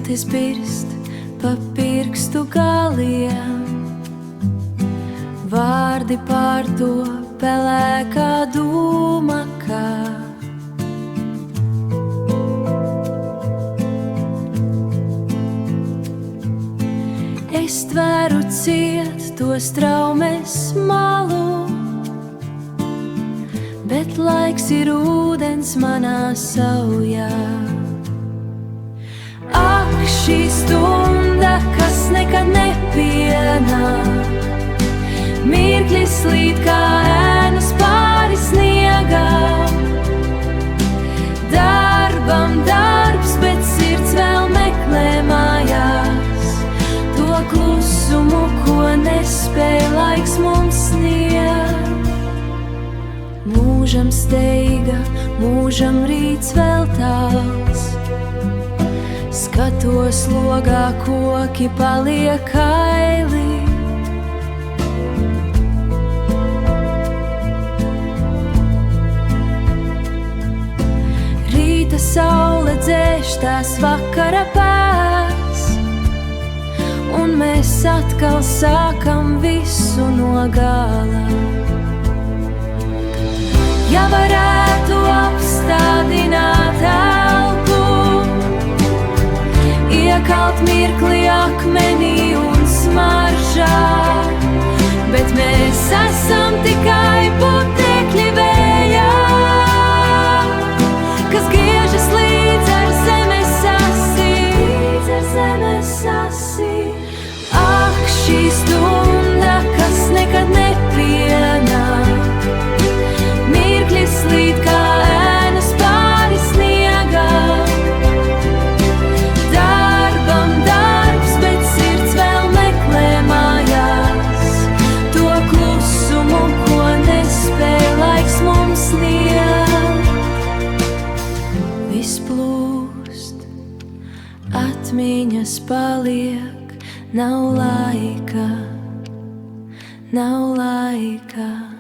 Minūtes birst pa pirkstu galiem, vārdi pār to pelēkā dūma, kā es tveru ciet to straumes malu, bet laiks ir ūdens manā saujā. Ak, šī stunda, kas nekad nepienāk, mirkļi slīd kā ēnas pāri sniegam. Darbam darbs, bet sirds vēl meklē mājās to klusumu, ko nespēj laiks mums sniegt. Mūžam steiga, mūžam rīts vēl tāls, skatos logā, koki paliek kaili. Rīta saule dzēš tās vakara pēc, un mēs atkal sākam visu no gala. Ja varētu apstādināt elpu, iekalt mirkli akmenī un smaržā, bet mēs esam tikai putekļi vējā, kas griežas līdz ar zemes asi, Ak, šī stunda, kas nekad nepienāk, mirkļi slīd kā ēnas pāri sniegam. Darbam darbs, bet sirds vēl meklē mājās to klusumu, ko nespēj laiks mums sniegt. Viss plūst, atmiņas paliek, nav laika, nav laika.